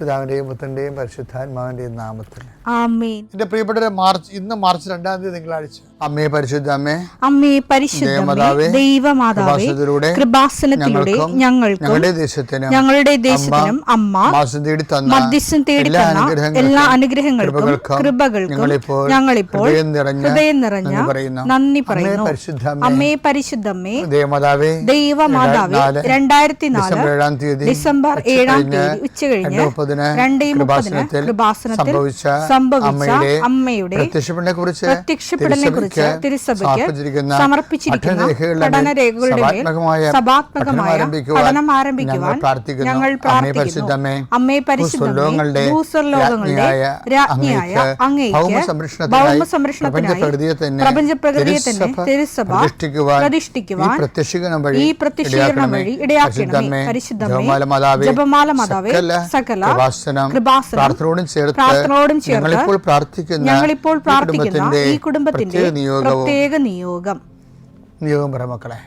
പിതാവിന്റെയും പുത്രന്റെയും പരിശുദ്ധാത്മാവിന്റെയും നാമത്തിൽ ആമേൻ. എന്റെ പ്രിയപ്പെട്ടവരെ, ഇന്ന് മാർച്ച് 2 തിങ്കളാഴ്ച. അമ്മേ പരിശുദ്ധ അമ്മേ, അമ്മേ പരിശുദ്ധമേ, ദൈവമാതാവേ, കൃപാസനത്തിലൂടെ ഞങ്ങൾക്കും ഞങ്ങളുടെ ദേശത്തിനും അമ്മ മധ്യസ്ഥം തേടി തന്ന എല്ലാ അനുഗ്രഹങ്ങൾക്കും കൃപകൾക്കും ഞങ്ങളിപ്പോൾ ഹൃദയം നിറഞ്ഞ നന്ദി പറയുന്നു. അമ്മേ പരിശുദ്ധമേ, ദൈവമാതാവേ, 2004 ഡിസംബർ 7 ഉച്ചകഴിഞ്ഞ് 2:30 കൃപാസനത്തിൽ സംഭവിച്ച അമ്മയുടെ പ്രത്യക്ഷപ്പെടലിനെ കുറിച്ച് തിരുസഭയ്ക്ക് സമർപ്പിച്ചിരിക്കുന്ന പഠനരേഖകളുടെ മേൽ സഭാത്മകമായ പഠനം ആരംഭിക്കുവാൻ ഞങ്ങൾ പ്രാർത്ഥിക്കുന്നു. അമ്മേ പരിശുദ്ധമേ, ഭൂസ്വർലോകങ്ങളുടെ രാജ്ഞിയായ അങ്ങേയ്ക്ക് ഭൗമസംരക്ഷണത്തിനായി പ്രപഞ്ചപ്രകൃതിയെ തന്നെ തിരുസഭ പ്രതിഷ്ഠിക്കുവാൻ ഈ പ്രത്യക്ഷീകരണം വഴി ഇടയാക്കണമേ. പരിശുദ്ധമേ, ജപമാല മാതാവേ, സകല കൃപാസനം പ്രാർത്ഥനയോടും ചേർത്ത് ഞങ്ങളിപ്പോൾ പ്രാർത്ഥിക്കുന്ന ഈ കുടുംബത്തിന്റെ പ്രത്യേക നിയോഗം പറ മക്കളെ.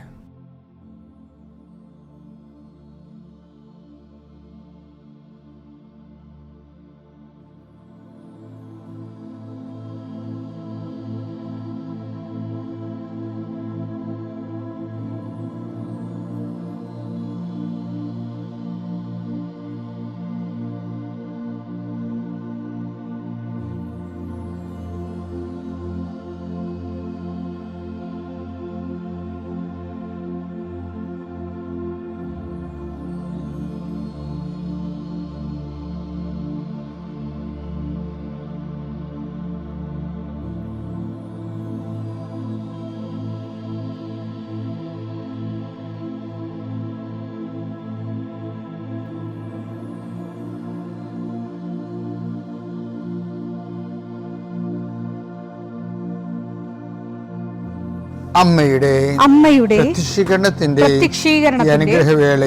അമ്മയുടെ പ്രത്യക്ഷീകരണത്തിന്റെ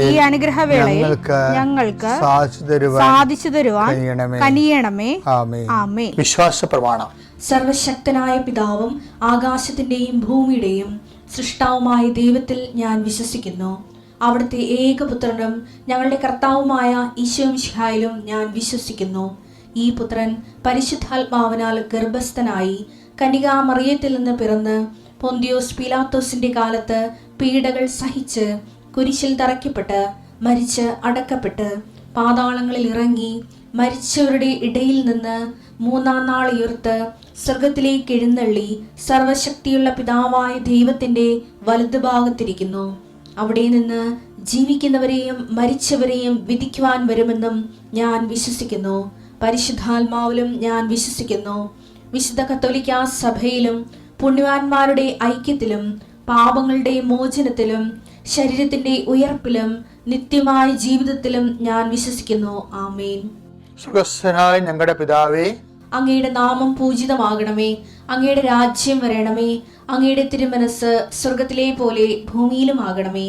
ഈ അനുഗ്രഹവേളയിൽ ഞങ്ങൾക്ക് സാധിച്ചു തരുവാൻ കനിയണമേ. ആമേൻ. വിശ്വാസ പ്രമാണം. സർവശക്തനായ പിതാവും ആകാശത്തിന്റെയും ഭൂമിയുടെയും സൃഷ്ടാവുമായ ദൈവത്തിൽ ഞാൻ വിശ്വസിക്കുന്നു. അവിടുത്തെ ഏകപുത്രനും ഞങ്ങളുടെ കർത്താവുമായ ഈശോമിശിഹായിലും ഞാൻ വിശ്വസിക്കുന്നു. ഈ പുത്രൻ പരിശുദ്ധാത്മാവിനാൽ ഗർഭസ്ഥനായി കന്യകാമറിയത്തിൽ നിന്ന് പിറന്ന് പൊന്തിയോസ് പീലാത്തോസിന്റെ കാലത്ത് പീഡകൾ സഹിച്ച് കുരിശിൽ തറയ്ക്കപ്പെട്ട് മരിച്ച് അടക്കപ്പെട്ട് പാതാളങ്ങളിൽ ഇറങ്ങി മരിച്ചവരുടെ ഇടയിൽ നിന്ന് 3-ാം നാൾ ഉയർത്ത് സ്വർഗത്തിലേക്ക് എഴുന്നള്ളി സർവശക്തിയുള്ള പിതാവായ ദൈവത്തിന്റെ വലതുഭാഗത്തിരിക്കുന്നു. അവിടെ നിന്ന് ജീവിക്കുന്നവരെയും മരിച്ചവരെയും വിധിക്കുവാൻ വരുമെന്നും ഞാൻ വിശ്വസിക്കുന്നു. പരിശുദ്ധാത്മാവിലും ഞാൻ വിശ്വസിക്കുന്നു. വിശുദ്ധ കത്തോലിക്കാ സഭയിലും പുണ്യവാന്മാരുടെ ഐക്യത്തിലും പാപങ്ങളുടെ മോചനത്തിലും ശരീരത്തിന്റെ ഉയർപ്പിലും നിത്യമായ ജീവിതത്തിലും ഞാൻ വിശ്വസിക്കുന്നു. ആമേൻ. സുഖസ്ഥനായ ഞങ്ങളുടെ പിതാവേ, അങ്ങയുടെ നാമം പൂജിതമാകണമേ. അങ്ങയുടെ രാജ്യം വരണമേ. അങ്ങയുടെ തിരുമനസ് സ്വർഗത്തിലെ പോലെ ഭൂമിയിലും ആകണമേ.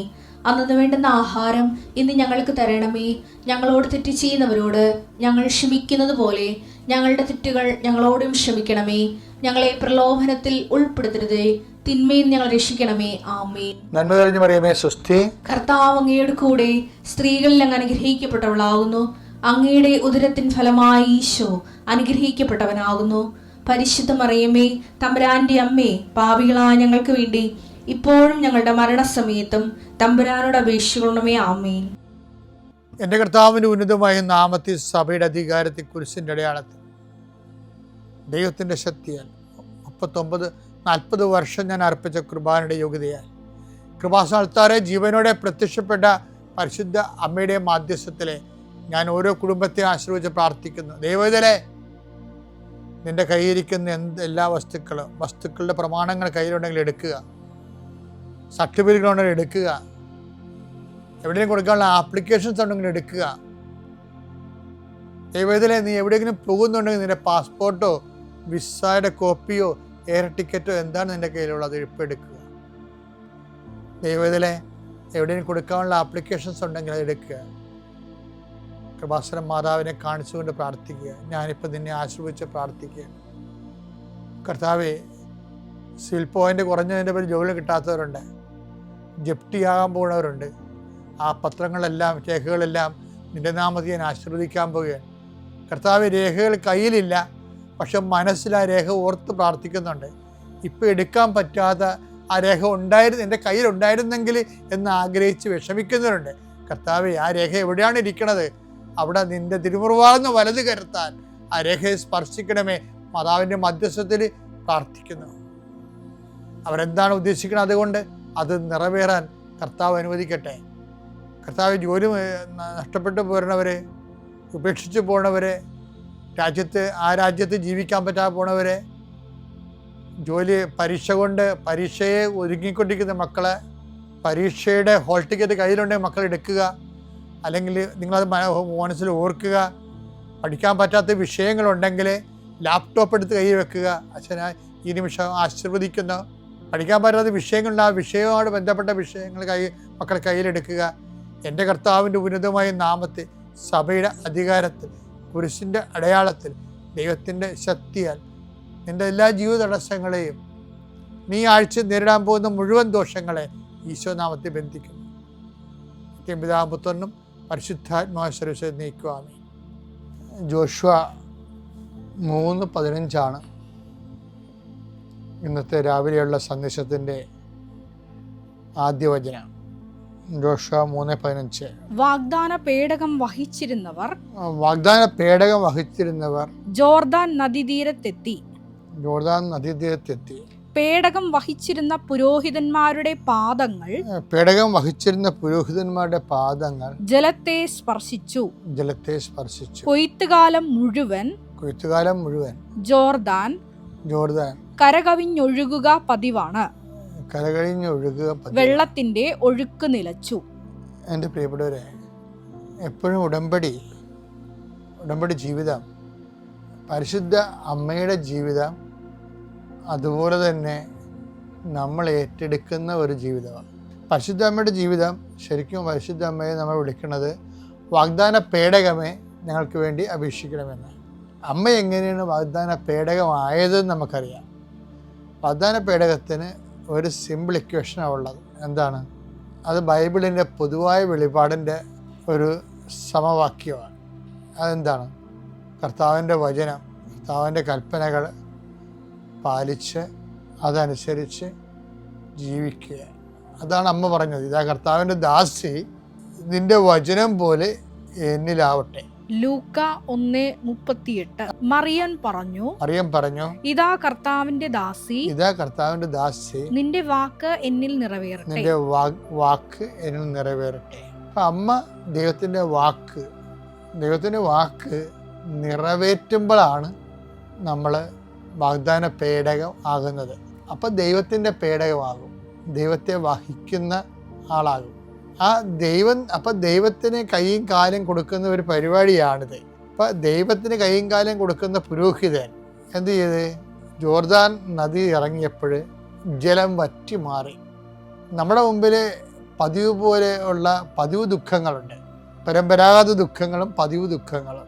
അന്നു വേണ്ടുന്ന ആഹാരം ഇന്ന് ഞങ്ങൾക്ക് തരണമേ. ഞങ്ങളോട് തെറ്റ് ചെയ്യുന്നവരോട് ഞങ്ങൾ ക്ഷമിക്കുന്നത് പോലെ ഞങ്ങളുടെ തെറ്റുകൾ ഞങ്ങളോടും ക്ഷമിക്കണമേ. ഞങ്ങളെ പ്രലോഭനത്തിൽ ഉൾപ്പെടുത്തരുതേ, തിന്മയിൽ ഞങ്ങൾ രക്ഷിക്കണമേ. ആമേൻ. നന്മ നിറഞ്ഞ മറിയമേ, സ്വസ്തി. കർത്താവ് അങ്ങയുടെ കൂടെ സ്ത്രീകളിൽ അങ്ങ് അനുഗ്രഹിക്കപ്പെട്ടവളാകുന്നു. അങ്ങയുടെ ഉദരത്തിൻ ഫലമായി ഈശോ അനുഗ്രഹിക്കപ്പെട്ടവനാകുന്നു. പരിശുദ്ധ മറിയമേ, തമ്പുരാന്റെ അമ്മേ, പാപികളായ ഞങ്ങൾക്ക് വേണ്ടി ഇപ്പോഴും ഞങ്ങളുടെ മരണസമയത്തും തമ്പുരാനോട് അപേക്ഷിക്കണമേ. ആമേൻ. എൻ്റെ കർത്താവിൻ്റെ ഉന്നതമായ നാമത്തിൽ സഭയുടെ അധികാരത്തെ കുരിശിൻ്റെ അടയാളത്തിൽ ദൈവത്തിൻ്റെ ശക്തിയാൽ 39-40 വർഷം ഞാൻ അർപ്പിച്ച കുർബാനയുടെ യോഗ്യതയാൽ കൃപാസ്ഥാനത്താറെ ജീവനോടെ പ്രത്യക്ഷപ്പെട്ട പരിശുദ്ധ അമ്മയുടെ മാധ്യസ്ഥത്തിലെ ഞാൻ ഓരോ കുടുംബത്തെ ആശ്രയിച്ച് പ്രാർത്ഥിക്കുന്നു. ദൈവത്തിലെ നിൻ്റെ കയ്യിരിക്കുന്ന എല്ലാ വസ്തുക്കളുടെ പ്രമാണങ്ങൾ കയ്യിലുണ്ടെങ്കിൽ എടുക്കുക, സർട്ടിഫിക്കറ്റുകളുണ്ടെങ്കിൽ എടുക്കുക, എവിടെയെങ്കിലും കൊടുക്കാനുള്ള ആപ്ലിക്കേഷൻസ് ഉണ്ടെങ്കിൽ എടുക്കുക. ദൈവത്തിലെ നീ എവിടെയെങ്കിലും പോകുന്നുണ്ടെങ്കിൽ നിൻ്റെ പാസ്പോർട്ടോ വിസയുടെ കോപ്പിയോ എയർ ടിക്കറ്റോ എന്താണ് നിൻ്റെ കയ്യിലുള്ളത്, ഇപ്പോൾ എടുക്കുക. ദൈവത്തിലെ എവിടെയെങ്കിലും കൊടുക്കാനുള്ള ആപ്ലിക്കേഷൻസ് ഉണ്ടെങ്കിൽ അത് എടുക്കുക. കൃപാസനം മാതാവിനെ കാണിച്ചുകൊണ്ട് പ്രാർത്ഥിക്കുക. ഞാനിപ്പോൾ നിന്നെ ആശ്രയിച്ച് പ്രാർത്ഥിക്കുക. കർത്താവേ, സിവിൽ പോയിൻ്റ് കുറഞ്ഞതിൻ്റെ പേര് ജോലി കിട്ടാത്തവരുണ്ട്, ജപ്തിയാകാൻ പോകുന്നവരുണ്ട്. ആ പത്രങ്ങളെല്ലാം രേഖകളെല്ലാം നിൻ്റെ നാമത്തിൽ ഞാൻ ആശീർവദിക്കാൻ പോവുകയാണ്. കർത്താവ് രേഖകൾ കയ്യിലില്ല, പക്ഷെ മനസ്സിൽ ആ രേഖ ഓർത്ത് പ്രാർത്ഥിക്കുന്നുണ്ട്. ഇപ്പം എടുക്കാൻ പറ്റാത്ത ആ രേഖ എൻ്റെ കയ്യിലുണ്ടായിരുന്നെങ്കിൽ എന്ന് ആഗ്രഹിച്ച് വിഷമിക്കുന്നവരുണ്ട്. കർത്താവെ, ആ രേഖ എവിടെയാണ് ഇരിക്കണത്? അവിടെ നിൻ്റെ തിരുമുറിവാർന്ന് വലത് കരുത്താൻ ആ രേഖയെ സ്പർശിക്കണമേ. മാതാവിൻ്റെ മധ്യസ്ഥത്തിൽ പ്രാർത്ഥിക്കുന്നു. അവരെന്താണ് ഉദ്ദേശിക്കുന്നത്? അതുകൊണ്ട് അത് നിറവേറാൻ കർത്താവ് അനുവദിക്കട്ടെ. കർത്താവ് ജോലി നഷ്ടപ്പെട്ടു പോരണവരെ, ഉപേക്ഷിച്ച് പോണവരെ, ആ രാജ്യത്ത് ജീവിക്കാൻ പറ്റാതെ പോണവരെ, പരീക്ഷയെ ഒരുങ്ങിക്കൊണ്ടിരിക്കുന്ന മക്കളെ, പരീക്ഷയുടെ ഹോൾ ടിക്കറ്റ് കയ്യിലുണ്ടെങ്കിൽ മക്കൾ എടുക്കുക. അല്ലെങ്കിൽ നിങ്ങളത് മനസ്സിൽ ഓർക്കുക. പഠിക്കാൻ പറ്റാത്ത വിഷയങ്ങളുണ്ടെങ്കിൽ ലാപ്ടോപ്പ് എടുത്ത് കയ്യിൽ വെക്കുക. അച്ഛനാ ഈ നിമിഷം ആശീർവദിക്കുന്നു. പഠിക്കാൻ പറ്റാത്ത വിഷയങ്ങളുണ്ട്, ആ വിഷയവുമായിട്ട് ബന്ധപ്പെട്ട വിഷയങ്ങൾ മക്കൾ കയ്യിലെടുക്കുക. എൻ്റെ കർത്താവിൻ്റെ ഉന്നതമായ നാമത്തിൽ, സഭയുടെ അധികാരത്തിൽ, കുരിശിൻ്റെ അടയാളത്തിൽ, ദൈവത്തിൻ്റെ ശക്തിയാൽ നിൻ്റെ എല്ലാ ജീവിത തടസ്സങ്ങളെയും, നീ ആഴ്ച നേരിടാൻ പോകുന്ന മുഴുവൻ ദോഷങ്ങളെ ഈശോ നാമത്തിൽ ബന്ധിക്കുന്നു. പിതാവും പുത്രനും പരിശുദ്ധാത്മാവിൽ നീക്കുവാമേ. ജോഷുവ 3:15 ഇന്നത്തെ രാവിലെയുള്ള സന്ദേശത്തിൻ്റെ ആദ്യ വചനം. ജോഷുവ 3:15. വാഗ്ദാന പേടകം വഹിച്ചിരുന്നവർ ജോർദാൻ നദീതീരത്തെത്തി. പേടകം വഹിച്ചിരുന്ന പുരോഹിതന്മാരുടെ പാദങ്ങൾ ജലത്തെ സ്പർശിച്ചു. കൊയ്ത്തുകാലം മുഴുവൻ ജോർദാൻ കരകവിഞ്ഞൊഴുകുക പതിവാണ്. വെള്ളത്തിന്റെ ഒഴുക്ക് നിലച്ചു. എൻ്റെ പ്രിയപ്പെട്ടവരെ, എപ്പോഴും ഉടമ്പടി ജീവിതം, പരിശുദ്ധ അമ്മയുടെ ജീവിതം, അതുപോലെ തന്നെ നമ്മൾ ഏറ്റെടുക്കുന്ന ഒരു ജീവിതമാണ്. പരിശുദ്ധ അമ്മയുടെ ജീവിതം, ശരിക്കും പരിശുദ്ധ അമ്മയെ നമ്മൾ വിളിക്കുന്നത് വാഗ്ദാന പേടകമേ ഞങ്ങൾക്ക് വേണ്ടി അപേക്ഷിക്കണമെന്ന്. അമ്മ എങ്ങനെയാണ് വാഗ്ദാന പേടകമായതെന്ന് നമുക്കറിയാം. വാഗ്ദാന പേടകത്തിന് ഒരു സിമ്പിൾ ഇക്വേഷനാണ് ഉള്ളത്. എന്താണ് അത്? ബൈബിളിൻ്റെ പൊതുവായ വെളിപാടിൻ്റെ ഒരു സമവാക്യമാണ്. അതെന്താണ്? കർത്താവിൻ്റെ വചനം, കർത്താവിൻ്റെ കൽപ്പനകൾ പാലിച്ച് അതനുസരിച്ച് ജീവിക്കുക. അതാണ് അമ്മ പറഞ്ഞത്. ഇതാ കർത്താവിൻ്റെ ദാസി, നിന്റെ വചനം പോലെ എന്നിലാവട്ടെ. ലൂക്ക 1:38. മറിയം പറഞ്ഞു, ഇതാ കർത്താവിന്റെ ദാസി, നിന്റെ വാക്ക് എന്നിൽ നിറവേറട്ടെ. അപ്പൊ അമ്മ ദൈവത്തിന്റെ വാക്ക് നിറവേറ്റുമ്പോഴാണ് നമ്മൾ വാഗ്ദാന പേടകം ആകുന്നത്. അപ്പൊ ദൈവത്തിന്റെ പേടകമാകും, ദൈവത്തെ വഹിക്കുന്ന ആളാകും. ദൈവത്തിന് കൈയും കാലും കൊടുക്കുന്ന ഒരു പരിപാടിയാണിത്. ദൈവത്തിന് കൈയും കാലും കൊടുക്കുന്ന പുരോഹിതൻ എന്ത് ചെയ്ത്? ജോർദാൻ നദി ഇറങ്ങിയപ്പോൾ ജലം വറ്റി മാറി. നമ്മുടെ മുമ്പിൽ പതിവ് ദുഃഖങ്ങളുണ്ട്. പരമ്പരാഗത ദുഃഖങ്ങളും പതിവ് ദുഃഖങ്ങളും.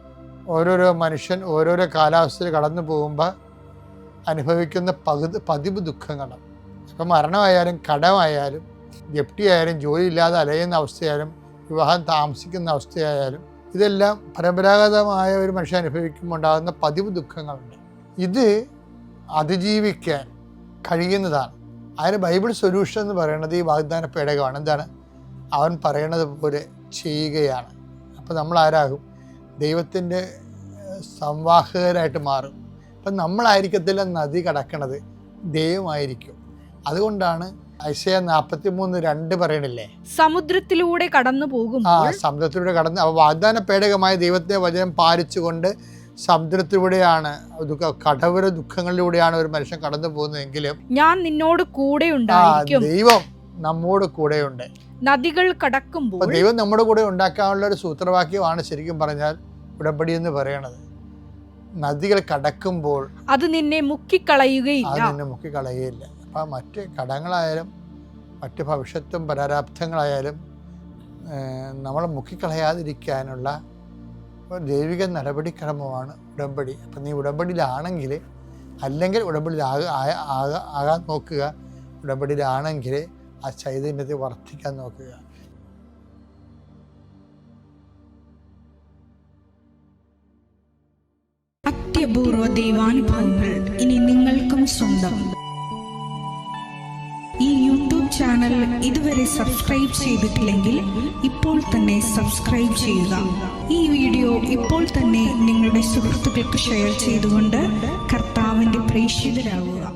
ഓരോരോ മനുഷ്യൻ ഓരോരോ കാലാവസ്ഥയിൽ കടന്നു പോകുമ്പോൾ അനുഭവിക്കുന്ന പതിവ് ദുഃഖങ്ങളും. ഇപ്പം മരണമായാലും, കടമായാലും, ജപ്തിയായാലും, ജോലി ഇല്ലാതെ അലയുന്ന അവസ്ഥയായാലും, വിവാഹം താമസിക്കുന്ന അവസ്ഥയായാലും, ഇതെല്ലാം പരമ്പരാഗതമായ ഒരു മനുഷ്യൻ അനുഭവിക്കുമ്പോൾ ഉണ്ടാകുന്ന പതിവ് ദുഃഖങ്ങളുണ്ട്. ഇത് അതിജീവിക്കാൻ കഴിയുന്നതാണ്. അതിന് ബൈബിൾ സൊല്യൂഷൻ എന്ന് പറയുന്നത് ഈ വാഗ്ദാന പേടകമാണ്. എന്താണ്? അവൻ പറയണത് പോലെ ചെയ്യുകയാണ്. അപ്പം നമ്മൾ ആരാകും? ദൈവത്തിൻ്റെ സംവാഹകരായിട്ട് മാറും. അപ്പം നമ്മളായിരിക്കത്തില്ല നദി കടക്കണത്, ദൈവമായിരിക്കും. അതുകൊണ്ടാണ് ഐശയ്യാ 43:2 പറയണില്ലേ, സമുദ്രത്തിലൂടെ കടന്നു പോകുമ്പോൾ. സമുദ്രത്തിലൂടെ വാഗ്ദാന പേടകമായ ദൈവത്തെ വചനം പാലിച്ചുകൊണ്ട് സമുദ്രത്തിലൂടെയാണ്, കടവര ദുഃഖങ്ങളിലൂടെയാണ് ഒരു മനുഷ്യൻ കടന്നു പോകുന്നതെങ്കിലും ഞാൻ നിന്നോട് കൂടെ ഉണ്ടായിരിക്കും. ദൈവം നമ്മോട് കൂടെയുണ്ട്. നദികൾ കടക്കുമ്പോൾ ദൈവം നമ്മുടെ കൂടെ ഉണ്ടാക്കാനുള്ള ഒരു സൂത്രവാക്യമാണ് ശരിക്കും പറഞ്ഞാൽ ഉടമ്പടി എന്ന് പറയണത്. നദികൾ കടക്കുമ്പോൾ അത് നിന്നെ മുക്കിക്കളയുകയില്ല. അപ്പം മറ്റ് കടങ്ങളായാലും മറ്റ് ഭവിഷ്യത്തും പരാരാബ്ധങ്ങളായാലും നമ്മൾ മുക്കിക്കളയാതിരിക്കാനുള്ള ഒരു ദൈവിക നടപടിക്രമമാണ് ഉടമ്പടി. അപ്പം നീ ഉടമ്പടിയിലാണെങ്കിൽ, അല്ലെങ്കിൽ ഉടമ്പടിയിൽ ആകാൻ നോക്കുക. ഉടമ്പടിയിലാണെങ്കിൽ ആ ചൈതന്യത്തെ വർദ്ധിക്കാൻ നോക്കുക. അത്യപൂർവ ദൈവാനുഭവങ്ങൾ ഇനി നിങ്ങൾക്കും സ്വന്തം. ഈ യൂട്യൂബ് ചാനൽ ഇതുവരെ സബ്സ്ക്രൈബ് ചെയ്തിട്ടില്ലെങ്കിൽ ഇപ്പോൾ തന്നെ സബ്സ്ക്രൈബ് ചെയ്യുക. ഈ വീഡിയോ ഇപ്പോൾ തന്നെ നിങ്ങളുടെ സുഹൃത്തുക്കൾക്ക് ഷെയർ ചെയ്തുകൊണ്ട് കർത്താവിൻ്റെ പ്രേക്ഷിതരാകുക.